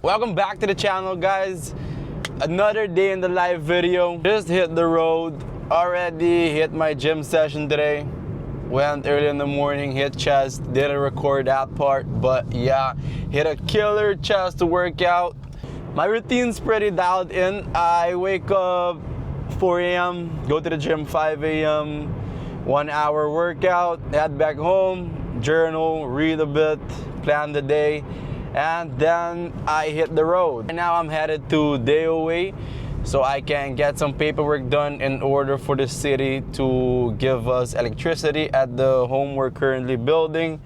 Welcome back to the channel, guys. Another day in the live video. Just hit the road. Already hit my gym session today. Went early in the morning, hit chest. Didn't record that part, but yeah, hit a killer chest to work out. My routine's pretty dialed in. I wake up 4 a.m., go to the gym 5 a.m., 1 hour workout, head back home, journal, read a bit, plan the day, and then I hit the road. Right now I'm headed to DOA so I can get some paperwork done in order for the city to give us electricity at the home we're currently building.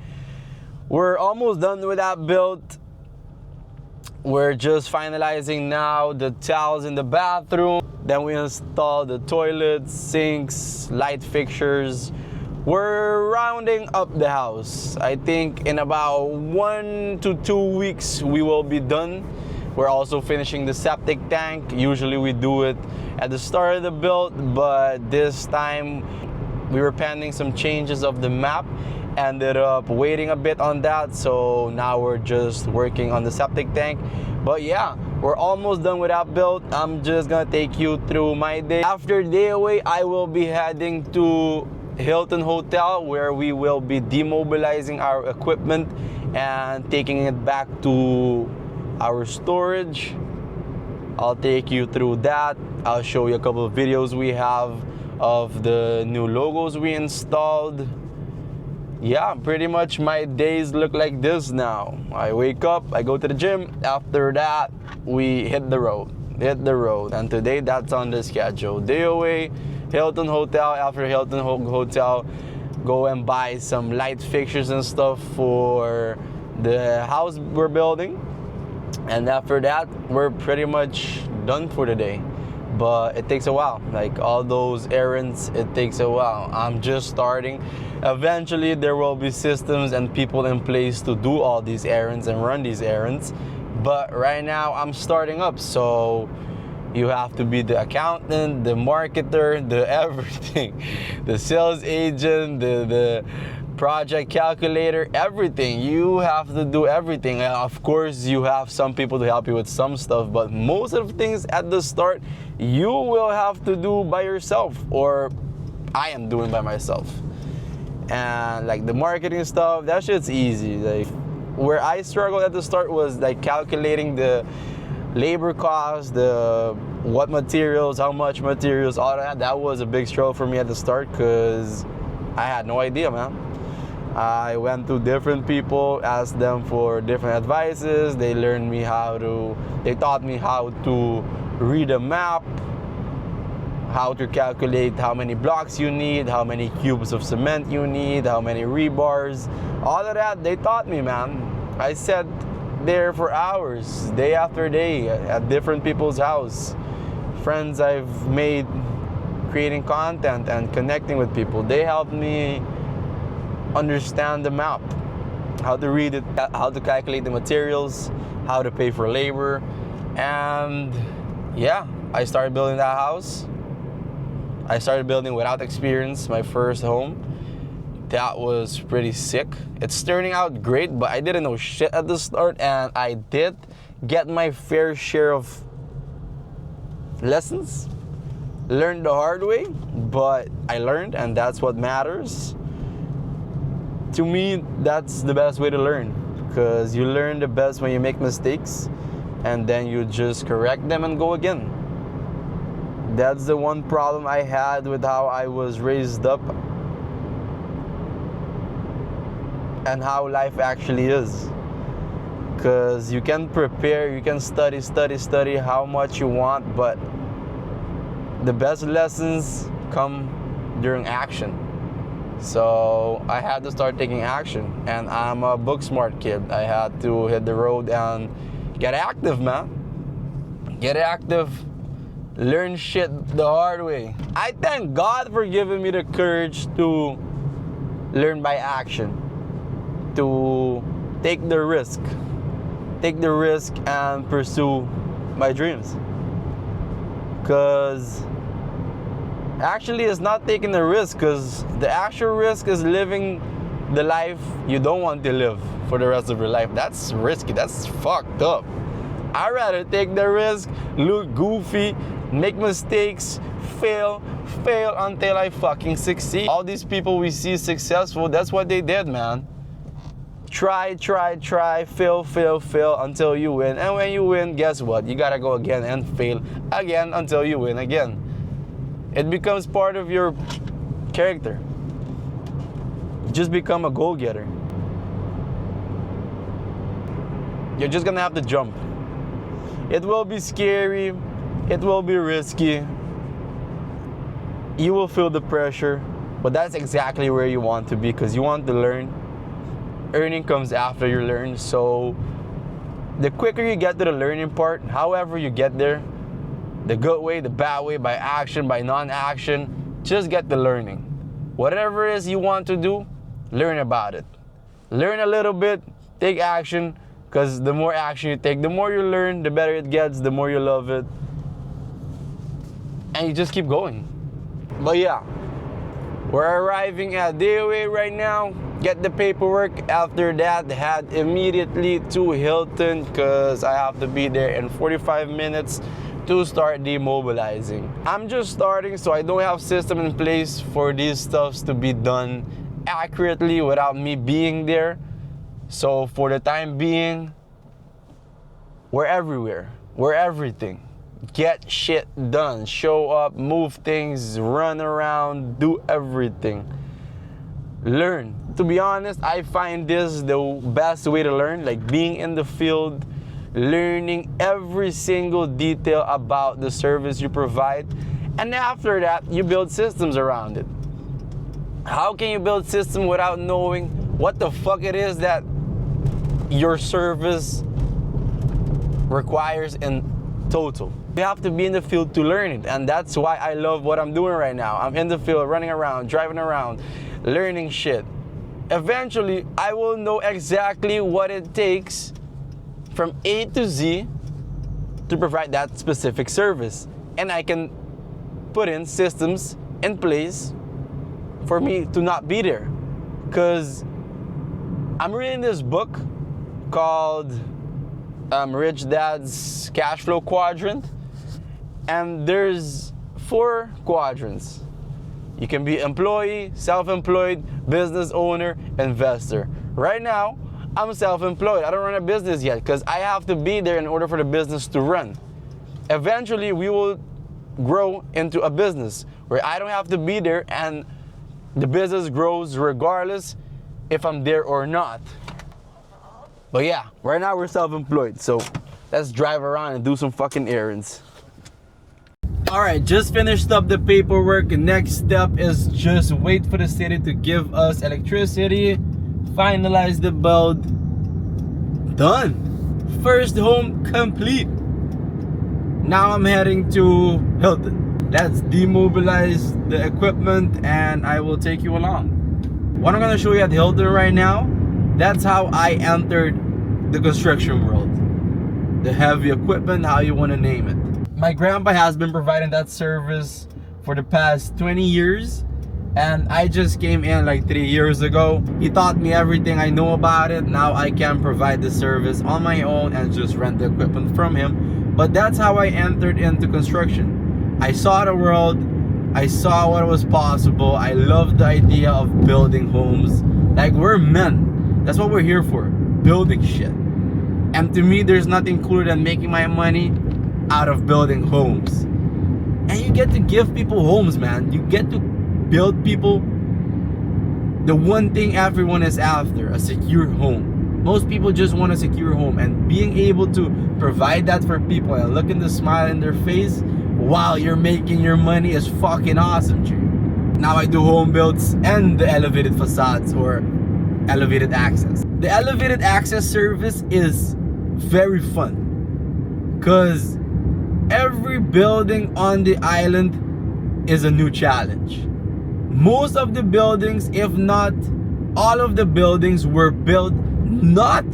We're almost done with that build. We're just finalizing now the tiles in the bathroom. Then we install the toilets, sinks, light fixtures. We're rounding up the house. I think in about 1 to 2 weeks we will be done. We're also finishing the septic tank. Usually we do it at the start of the build, but this time we were pending some changes of the map. Ended up waiting a bit on that, so now we're just working on the septic tank. But yeah, we're almost done with that build. I'm just gonna take you through my day. After DOA, I will be heading to Hilton Hotel, where we will be demobilizing our equipment and taking it back to our storage. I'll take you through that. I'll show you a couple of videos we have of the new logos we installed. Yeah, pretty much my days look like this now. I wake up, I go to the gym. After that, we hit the road. And today, that's on the schedule. DOA, Hilton Hotel. After Hilton Hotel, go and buy some light fixtures and stuff for the house we're building. And after that, we're pretty much done for the day. But it takes a while. Like all those errands, it takes a while. I'm just starting. Eventually, there will be systems and people in place to do all these errands and run these errands. But right now, I'm starting up. So you have to be the accountant, the marketer, the everything. The sales agent, the project calculator, everything. You have to do everything. And of course, you have some people to help you with some stuff, but most of the things at the start, you will have to do by yourself, or I am doing by myself. And like the marketing stuff, that shit's easy. Like where I struggled at the start was like calculating the labor costs, what materials, how much materials, all that. That was a big struggle for me at the start because I had no idea, man. I went to different people, asked them for different advices. They taught me how to read a map, how to calculate how many blocks you need, how many cubes of cement you need, how many rebars. All of that, they taught me, man. I sat there for hours, day after day, at different people's house. Friends I've made creating content and connecting with people. They helped me understand the map, how to read it, how to calculate the materials, how to pay for labor. And yeah, I started building that house. I started building without experience, my first home. That was pretty sick. It's turning out great, but I didn't know shit at the start, and I did get my fair share of lessons. Learned the hard way, but I learned, and that's what matters. To me, that's the best way to learn, because you learn the best when you make mistakes, and then you just correct them and go again. That's the one problem I had with how I was raised up and how life actually is. Because you can prepare, you can study how much you want, but the best lessons come during action. So I had to start taking action, and I'm a book smart kid. I had to hit the road and get active, man. Get active. Learn shit the hard way. I thank God for giving me the courage to learn by action, to take the risk and pursue my dreams. Because actually it's not taking the risk, because the actual risk is living the life you don't want to live for the rest of your life. That's risky, that's fucked up. I'd rather take the risk, look goofy, make mistakes, fail until I fucking succeed. All these people we see successful, that's what they did, man. Try, fail until you win. And when you win, guess what? You gotta go again and fail again until you win again. It becomes part of your character. Just become a goal-getter. You're just gonna have to jump. It will be scary. It will be risky. You will feel the pressure, but that's exactly where you want to be because you want to learn. Earning comes after you learn, so the quicker you get to the learning part, however you get there, the good way, the bad way, by action, by non-action, just get the learning. Whatever it is you want to do, learn about it. Learn a little bit, take action, because the more action you take, the more you learn, the better it gets, the more you love it. And you just keep going. But yeah, we're arriving at DOA right now. Get the paperwork. After that, head immediately to Hilton because I have to be there in 45 minutes to start demobilizing. I'm just starting, so I don't have system in place for these stuffs to be done accurately without me being there. So for the time being, we're everywhere. We're everything. Get shit done. Show up, move things, run around, do everything. Learn. To be honest, I find this the best way to learn, like being in the field, learning every single detail about the service you provide. And after that, you build systems around it. How can you build systems without knowing what the fuck it is that your service requires in total? You have to be in the field to learn it, and that's why I love what I'm doing right now. I'm in the field, running around, driving around, learning shit. Eventually, I will know exactly what it takes from A to Z to provide that specific service. And I can put in systems in place for me to not be there. Because I'm reading this book called Rich Dad's Cash Flow Quadrant. And there's 4 quadrants. You can be employee, self-employed, business owner, investor. Right now, I'm self-employed. I don't run a business yet because I have to be there in order for the business to run. Eventually, we will grow into a business where I don't have to be there and the business grows regardless if I'm there or not. But yeah, right now we're self-employed, so let's drive around and do some fucking errands. Alright, just finished up the paperwork. Next step is just wait for the city to give us electricity, finalize the build. Done. First home complete. Now I'm heading to Hilton. Let's demobilize the equipment and I will take you along. What I'm gonna show you at Hilton right now, that's how I entered the construction world. The heavy equipment, how you want to name it. My grandpa has been providing that service for the past 20 years and I just came in like 3 years ago. He taught me everything I know about it. Now I can provide the service on my own and just rent the equipment from him. But that's how I entered into construction. I saw the world, I saw what was possible. I loved the idea of building homes. Like, we're men. That's what we're here for, building shit. And to me, there's nothing cooler than making my money out of building homes. And you get to give people homes, man. You get to build people the one thing everyone is after, a secure home. Most people just want a secure home, and being able to provide that for people and looking the smile in their face while you're making your money is fucking awesome, G. Now I do home builds and the elevated facades or elevated access. The elevated access service is very fun because every building on the island is a new challenge. Most of the buildings, if not all of the buildings, were built not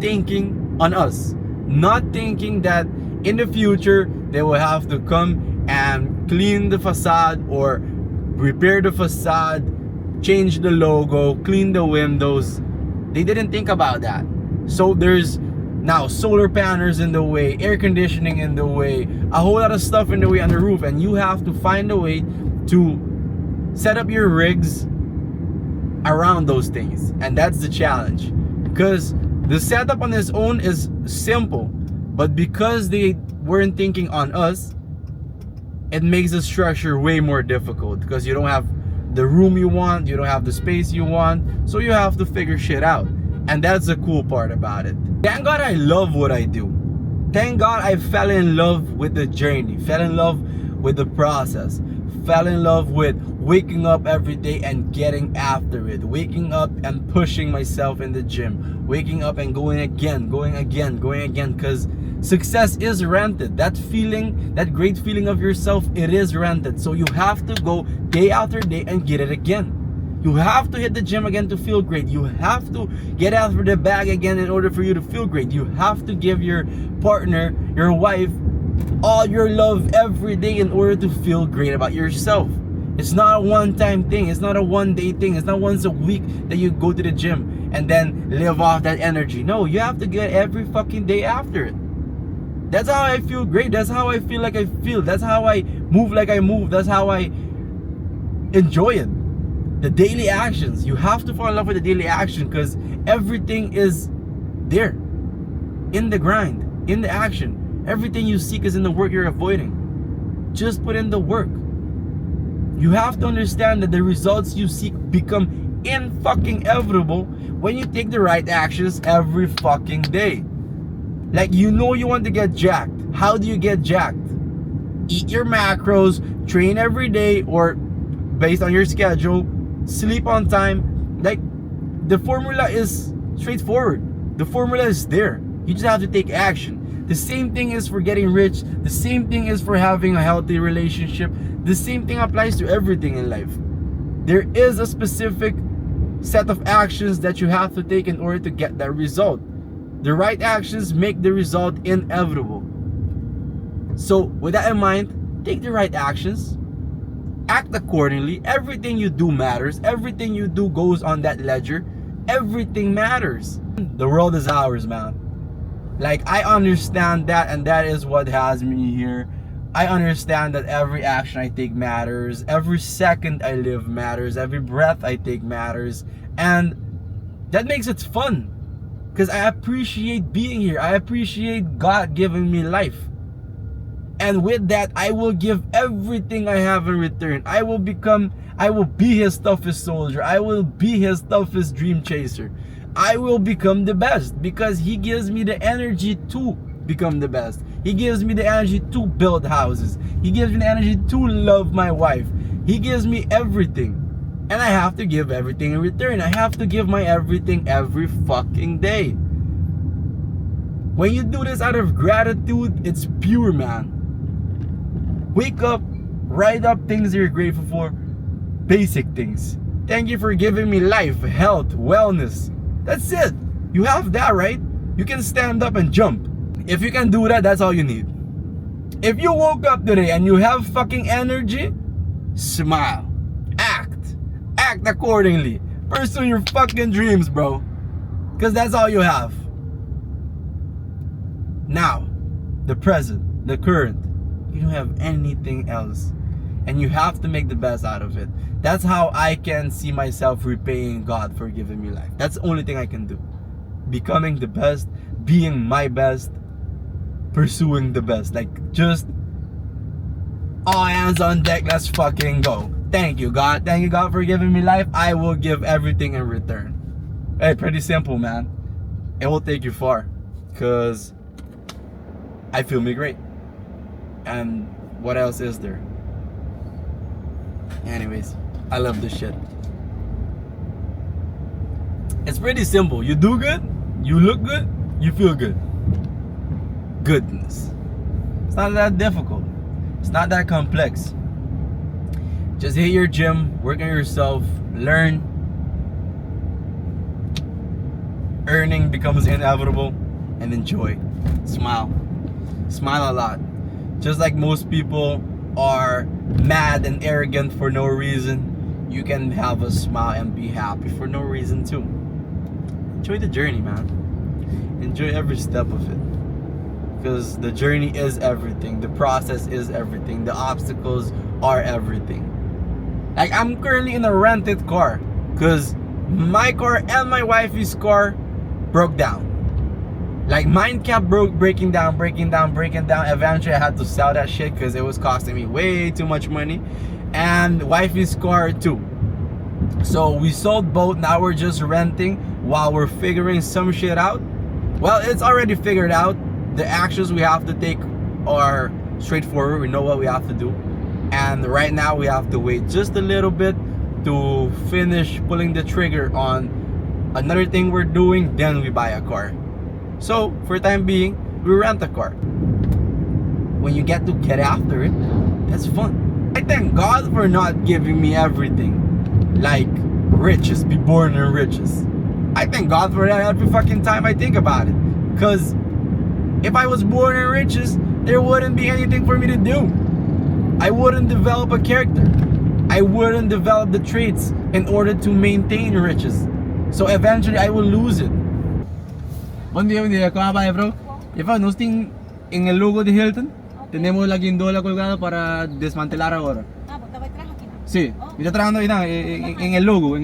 thinking on us, not thinking that in the future they will have to come and clean the facade or repair the facade, change the logo, clean the windows. They didn't think about that. So there's Now, solar panels in the way, air conditioning in the way, a whole lot of stuff in the way on the roof, and you have to find a way to set up your rigs around those things. And that's the challenge, because the setup on its own is simple, but because they weren't thinking on us, it makes the structure way more difficult, because you don't have the room you want, you don't have the space you want, so you have to figure shit out. And that's the cool part about it. Thank God I love what I do. Thank God I fell in love with the journey, fell in love with the process, fell in love with waking up every day and getting after it, waking up and pushing myself in the gym, waking up and going again, because success is rented. That feeling, that great feeling of yourself, it is rented. So you have to go day after day and get it again. You have to hit the gym again to feel great. You have to get after the bag again in order for you to feel great. You have to give your partner, your wife, all your love every day in order to feel great about yourself. It's not a one-time thing. It's not a one-day thing. It's not once a week that you go to the gym and then live off that energy. No, you have to get every fucking day after it. That's how I feel great. That's how I feel like I feel. That's how I move like I move. That's how I enjoy it. The daily actions. You have to fall in love with the daily action, because everything is there. In the grind. In the action. Everything you seek is in the work you're avoiding. Just put in the work. You have to understand that the results you seek become inevitable when you take the right actions every fucking day. Like, you know you want to get jacked. How do you get jacked? Eat your macros, train every day, or based on your schedule, sleep on time. Like, the formula is straightforward. The formula is there. You just have to take action. The same thing is for getting rich. The same thing is for having a healthy relationship. The same thing applies to everything in life. There is a specific set of actions that you have to take in order to get that result. The right actions make the result inevitable. So with that in mind, take the right actions. Act accordingly. Everything you do matters. Everything you do goes on that ledger. Everything matters. The world is ours, man. Like, I understand that, and that is what has me here. I understand that every action I take matters. Every second I live matters. Every breath I take matters. And that makes it fun, because I appreciate being here. I appreciate God giving me life. And with that, I will give everything I have in return. I will be his toughest soldier. I will be his toughest dream chaser. I will become the best, because he gives me the energy to become the best. He gives me the energy to build houses. He gives me the energy to love my wife. He gives me everything. And I have to give everything in return. I have to give my everything every fucking day. When you do this out of gratitude, it's pure, man. Wake up, write up things you're grateful for. Basic things. Thank you for giving me life, health, wellness. That's it. You have that, right? You can stand up and jump. If you can do that, that's all you need. If you woke up today and you have fucking energy, smile. Act accordingly. Pursue your fucking dreams, bro. Because that's all you have. Now, the present, the current. You don't have anything else. And you have to make the best out of it. That's how I can see myself repaying God for giving me life. That's the only thing I can do. Becoming the best, being my best, pursuing the best. Like, just all hands on deck, let's fucking go. Thank you, God. Thank you, God, for giving me life. I will give everything in return. Hey, pretty simple, man. It will take you far, because I feel me great. And what else is there? Anyways, I love this shit. It's pretty simple. You do good, you look good, you feel good. Goodness. It's not that difficult. It's not that complex. Just hit your gym, work on yourself, learn. Earning becomes inevitable, and enjoy. Smile. Smile a lot. Just like most people are mad and arrogant for no reason, you can have a smile and be happy for no reason too. Enjoy the journey, man. enjoy every step of it. Because the journey is everything. The process is everything. The obstacles are everything. Like, I'm currently in a rented car because my car and my wifey's car broke down. Like, mine kept breaking down. Eventually I had to sell that shit because it was costing me way too much money. And wifey's car too. So we sold both. Now we're just renting while we're figuring some shit out. Well, it's already figured out. The actions we have to take are straightforward. We know what we have to do. And right now we have to wait just a little bit to finish pulling the trigger on another thing we're doing. Then we buy a car. So for the time being, we rent a car. When you get to get after it, that's fun. I thank God for not giving me everything. Like riches, be born in riches. I thank God for that every fucking time I think about it. Because if I was born in riches, there wouldn't be anything for me to do. I wouldn't develop a character. I wouldn't develop the traits in order to maintain riches. So eventually I will lose it. Buen día, ¿cómo va, bro? Jefa, nos en el logo de Hilton. Tenemos la guindola colgada para desmantelar ahora. Ah, porque estaba atrás aquí, ¿no? Sí, me está trabajando ahí en el logo,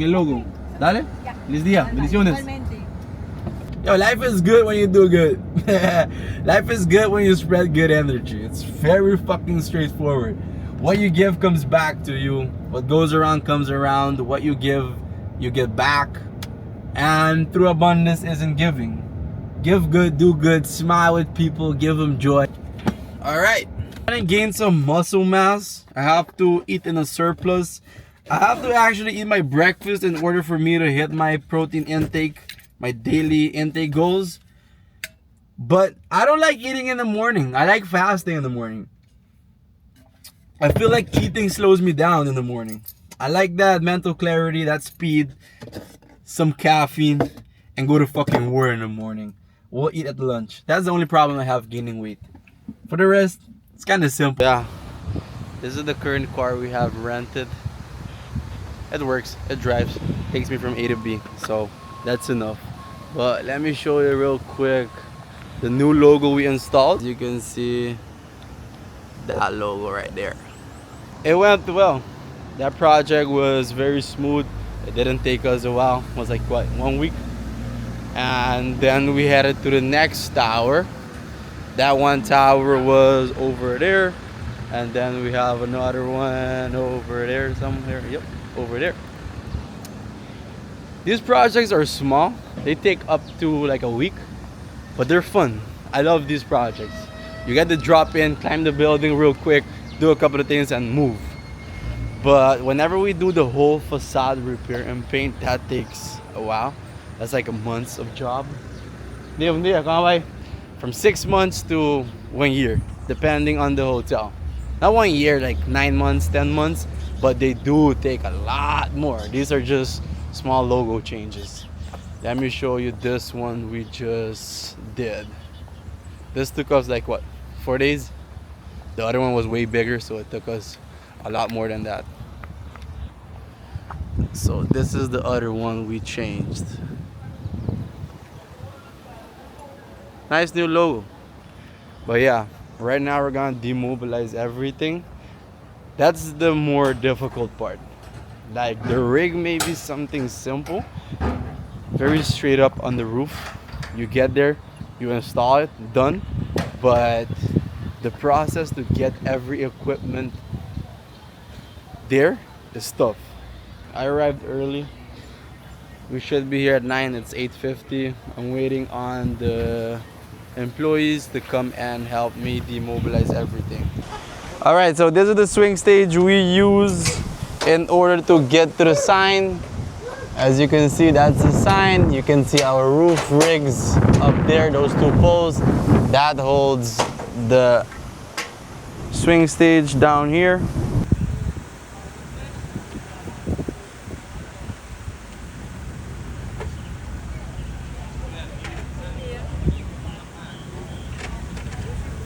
Dale. Ya. Feliz día, bendiciones. Igualmente. Yo, life is good when you do good. Life is good when you spread good energy. It's very fucking straightforward. What you give comes back to you. What goes around comes around. What you give, you get back. And through abundance isn't giving. Give good, do good, smile with people, give them joy. Alright. I want to gain some muscle mass. I have to eat in a surplus. I have to actually eat my breakfast in order for me to hit my protein intake, my daily intake goals. But I don't like eating in the morning. I like fasting in the morning. I feel like eating slows me down in the morning. I like that mental clarity, that speed, some caffeine, and go to fucking war in the morning. We'll eat at lunch. That's the only problem I have gaining weight. For the rest, it's kind of simple. Yeah, this is the current car we have rented. It works, it drives, takes me from A to B, so that's enough. But let me show you real quick the new logo we installed. You can see that logo right there. It went well. That project was very smooth. It didn't take us a while. It was like what, 1 week? And then we headed to the next tower. That one tower was over there, and then we have another one over there somewhere. Yep, over there. These projects are small. They take up to like a week, but they're fun. I love these projects. You get to drop in, climb the building real quick, do a couple of things and move. But whenever we do the whole facade repair and paint, that takes a while. That's like a month of job. From 6 months to 1 year, depending on the hotel. Not 1 year, like 9 months, 10 months, but they do take a lot more. These are just small logo changes. Let me show you this one we just did. This took us like what, 4 days? The other one was way bigger, so it took us a lot more than that. So this is the other one we changed. Nice new logo. But yeah, right now we're gonna demobilize everything. That's the more difficult part. Like the rig may be something simple, very straight up on the roof. You get there, you install it, done. But the process to get every equipment there is tough. I arrived early. We should be here at 9, it's 8:50. I'm waiting on the employees to come and help me demobilize everything. All right, so this is the swing stage we use in order to get to the sign. As you can see, that's the sign. You can see our roof rigs up there, those two poles. That holds the swing stage down here.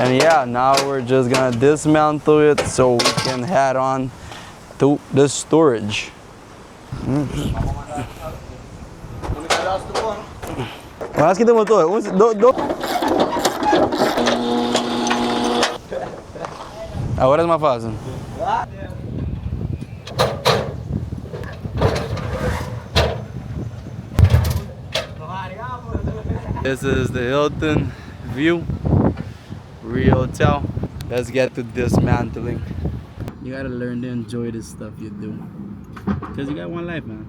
And yeah, now we're just gonna dismantle it so we can head on to the storage. Mas kita mo to eh. Agora é mais fácil. This is the Hilton view, Rio Hotel. Let's get to dismantling. You gotta learn to enjoy the stuff you do. Because you got one life, man.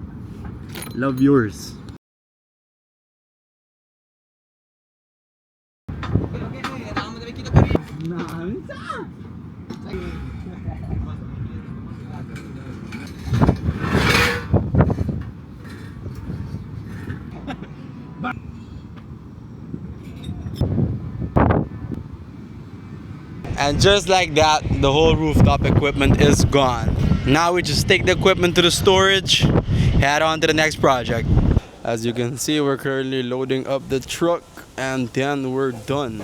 Love yours. And just like that, the whole rooftop equipment is gone. Now we just take the equipment to the storage, head on to the next project. As you can see, we're currently loading up the truck and then we're done.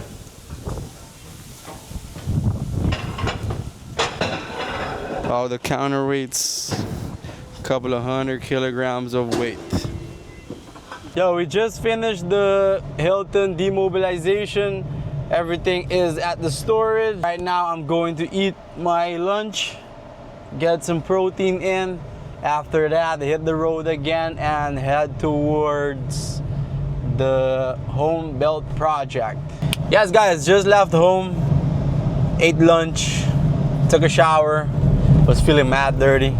All the counterweights, a couple of 100 kilograms of weight. Yo, we just finished the Hilton demobilization. Everything is at the storage. Right now I'm going to eat my lunch, get some protein in. After that, hit the road again and head towards the home built project. Yes guys, just left home, ate lunch, took a shower, was feeling mad dirty.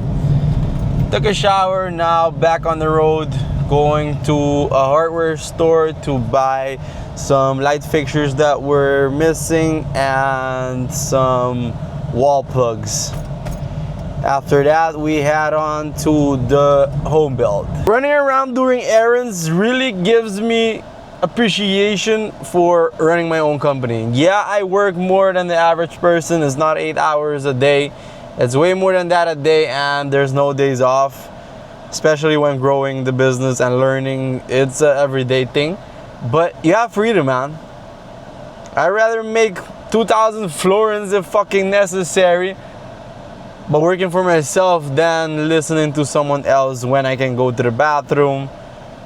Took a shower, now back on the road, going to a hardware store to buy some light fixtures that were missing and some wall plugs. After that, we head on to the home build. Running around doing errands really gives me appreciation for running my own company. Yeah, I work more than the average person. It's not 8 hours a day. It's way more than that a day, and there's no days off, especially when growing the business and learning. It's an everyday thing. But you have freedom, man. I'd rather make 2,000 florins if fucking necessary, but working for myself than listening to someone else when I can go to the bathroom,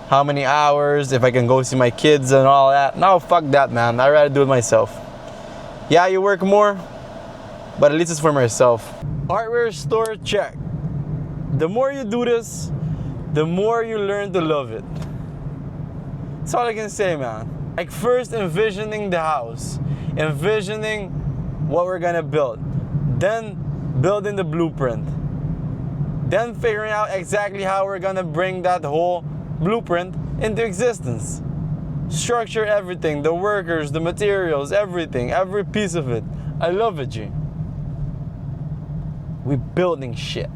how many hours, if I can go see my kids and all that. No, fuck that, man. I'd rather do it myself. Yeah, you work more, but at least it's for myself. Hardware store, check. The more you do this, the more you learn to love it. That's all I can say, man. Like, first envisioning the house, envisioning what we're gonna build, then building the blueprint, then figuring out exactly how we're gonna bring that whole blueprint into existence. Structure everything, the workers, the materials, everything, every piece of it. I love it, G. We building shit.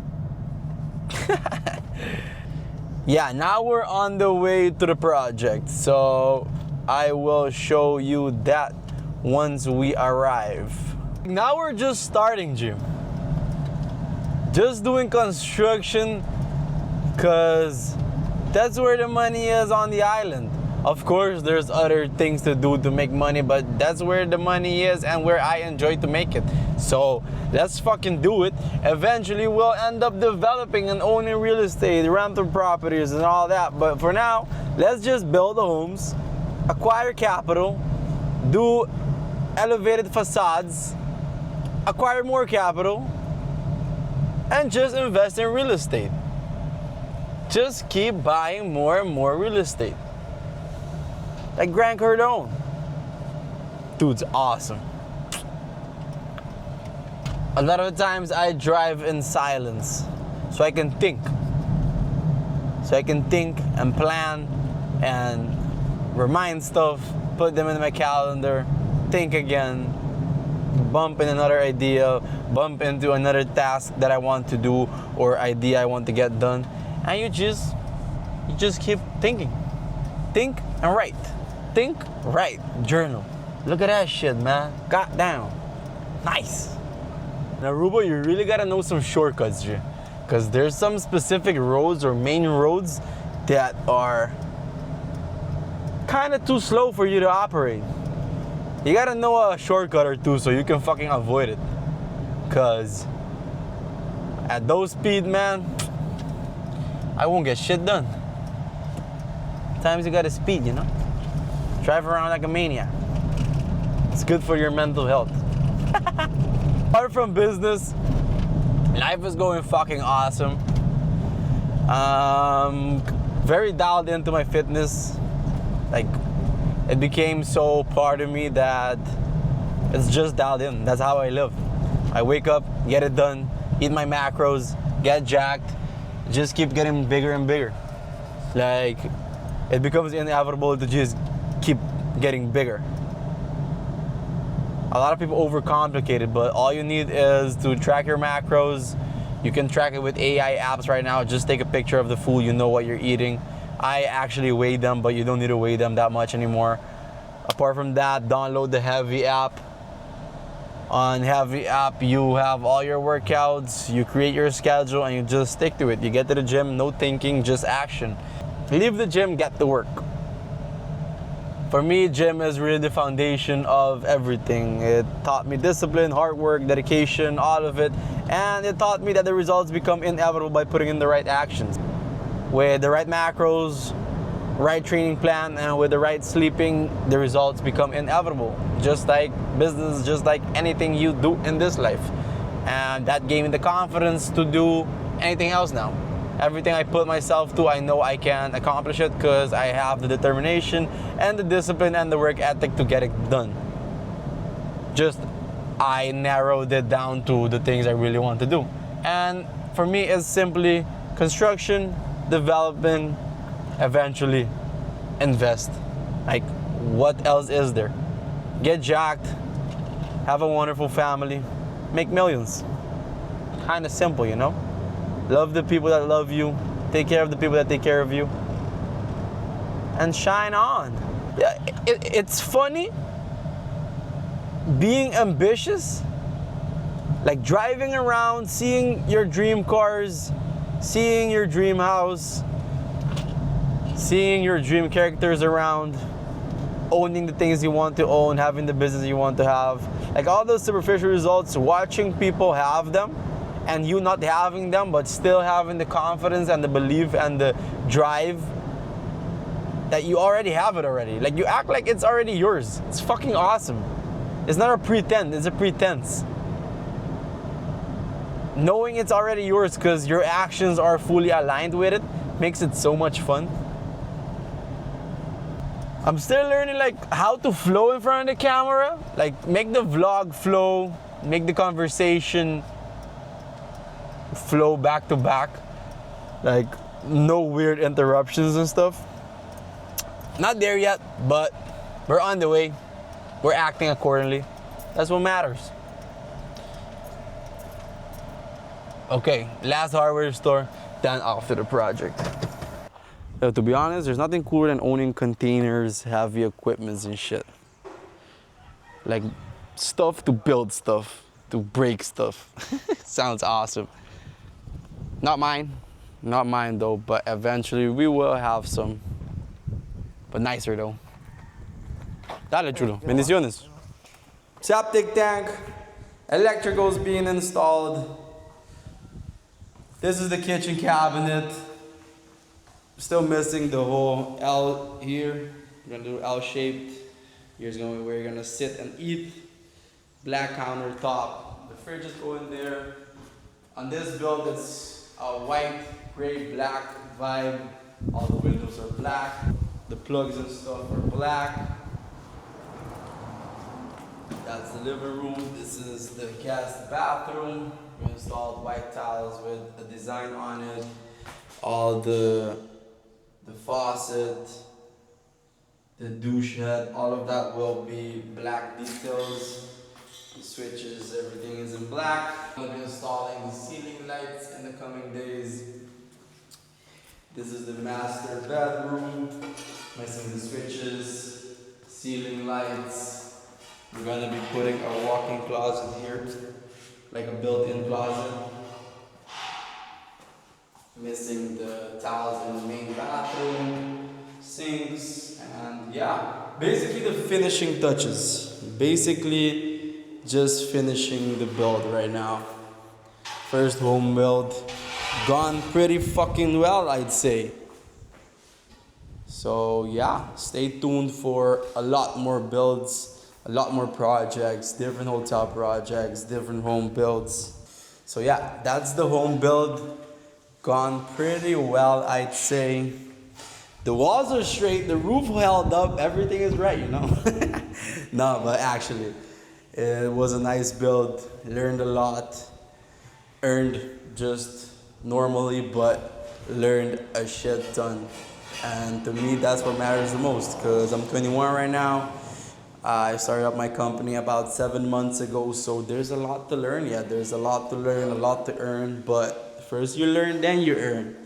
Yeah, now we're on the way to the project, so I will show you that once we arrive. Now we're just starting, Jim. Just doing construction, cause that's where the money is on the island. Of course, there's other things to do to make money, but that's where the money is and where I enjoy to make it. So let's fucking do it. Eventually, we'll end up developing and owning real estate, rental properties and all that. But for now, let's just build the homes, acquire capital, do elevated facades, acquire more capital, and just invest in real estate. Just keep buying more and more real estate. Like Grant Cardone. Dude's awesome. A lot of the times I drive in silence so I can think. So I can think and plan and remind stuff, put them in my calendar, think again, bump in another idea, bump into another task that I want to do or idea I want to get done. And you just keep thinking. Think and write. Think, write, journal. Look at that shit, man. God damn. Nice. In Aruba, you really gotta know some shortcuts, G. Because there's some specific roads or main roads that are kind of too slow for you to operate. You gotta know a shortcut or two so you can fucking avoid it. Because at those speed, man, I won't get shit done. Times you gotta speed, you know? Drive around like a maniac. It's good for your mental health. Apart from business, life is going fucking awesome. Very dialed into my fitness. Like, it became so part of me that it's just dialed in. That's how I live. I wake up, get it done, eat my macros, get jacked, just keep getting bigger and bigger. Like, it becomes inevitable to just keep getting bigger. A lot of people overcomplicate it, but all you need is to track your macros. You can track it with AI apps right now. Just take a picture of the food, you know what you're eating. I actually weigh them, but you don't need to weigh them that much anymore. Apart from that, download the Heavy app. On Heavy app, you have all your workouts, you create your schedule, and you just stick to it. You get to the gym, no thinking, just action. Leave the gym, get to work. For me, gym is really the foundation of everything. It taught me discipline, hard work, dedication, all of it. And it taught me that the results become inevitable by putting in the right actions. With the right macros, right training plan, and with the right sleeping, the results become inevitable. Just like business, just like anything you do in this life. And that gave me the confidence to do anything else now. Everything I put myself to, I know I can accomplish it because I have the determination and the discipline and the work ethic to get it done. Just, I narrowed it down to the things I really want to do. And for me, it's simply construction, development, eventually invest. Like, what else is there? Get jacked, have a wonderful family, make millions. Kind of simple, you know? Love the people that love you, take care of the people that take care of you, and shine on. Yeah, it's funny being ambitious, like driving around, seeing your dream cars, seeing your dream house, seeing your dream characters around, owning the things you want to own, having the business you want to have. Like all those superficial results, watching people have them, and you not having them, but still having the confidence and the belief and the drive that you already have it already. Like you act like it's already yours. It's fucking awesome. It's not a pretend, it's a pretense. Knowing it's already yours because your actions are fully aligned with it makes it so much fun. I'm still learning like how to flow in front of the camera. Like make the vlog flow, make the conversation flow back to back, like no weird interruptions and stuff. Not there yet, but we're on the way. We're acting accordingly. That's what matters. Okay, last hardware store, then off to the project. To be honest, there's nothing cooler than owning containers, heavy equipments and shit. Like stuff to build stuff, to break stuff. Sounds awesome. Not mine though, but eventually we will have some. But nicer though. Dale chulo, bendiciones. Septic tank, electricals being installed. This is the kitchen cabinet. Still missing the whole L here. We're gonna do L-shaped. Here's where you're gonna sit and eat. Black countertop. The fridge is going there. On this build, it's a white, gray, black vibe. All the windows are black. The plugs and stuff are black. That's the living room. This is the guest bathroom. We installed white tiles with a design on it. All the faucet, the douche head, all of that will be black details. The switches, everything is in black. I'll be installing the ceiling lights in the coming days. This is the master bedroom. Missing the switches, ceiling lights. We're gonna be putting a walk-in closet here, like a built-in closet. Missing the tiles in the main bathroom, sinks, and yeah. Basically the finishing touches. Basically just finishing the build right now. First home build, gone pretty fucking well, I'd say. So yeah, stay tuned for a lot more builds, a lot more projects, different hotel projects, different home builds. So yeah, that's the home build. Gone pretty well, I'd say. The walls are straight, the roof held up, everything is right, you know. No, but actually, it was a nice build. Learned a lot. Earned just normally, but learned a shit ton. And to me, that's what matters the most, because I'm 21 right now. I started up my company about 7 months ago, so there's a lot to learn yet. There's a lot to learn, a lot to earn, but first you learn, then you earn.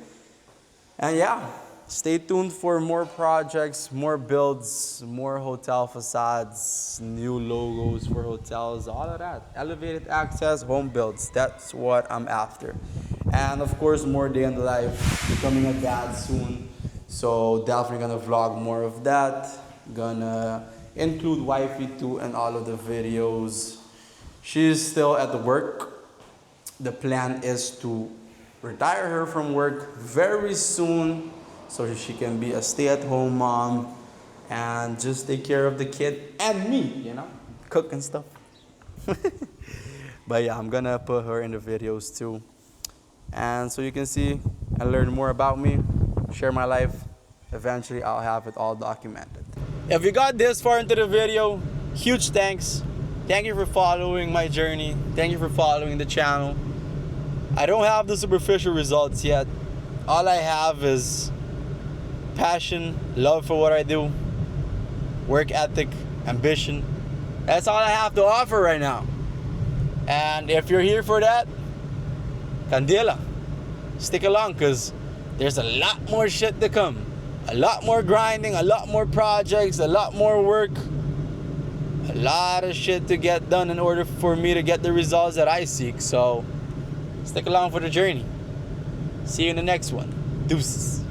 And yeah, stay tuned for more projects, more builds, more hotel facades, new logos for hotels, all of that. Elevated access, home builds, that's what I'm after. And of course, more day in the life, becoming a dad soon. So definitely gonna vlog more of that. Gonna include wifey too in all of the videos. She's still at the work. The plan is to retire her from work very soon so she can be a stay-at-home mom and just take care of the kid and me, you know, cook and stuff. But yeah, I'm gonna put her in the videos too. And so you can see and learn more about me, share my life. Eventually, I'll have it all documented. If you got this far into the video, huge thanks. Thank you for following my journey. Thank you for following the channel. I don't have the superficial results yet. All I have is passion, love for what I do, work ethic, ambition. That's all I have to offer right now. And if you're here for that, Candela, stick along, because there's a lot more shit to come. A lot more grinding, a lot more projects, a lot more work, a lot of shit to get done in order for me to get the results that I seek. So stick along for the journey. See you in the next one. Deuces.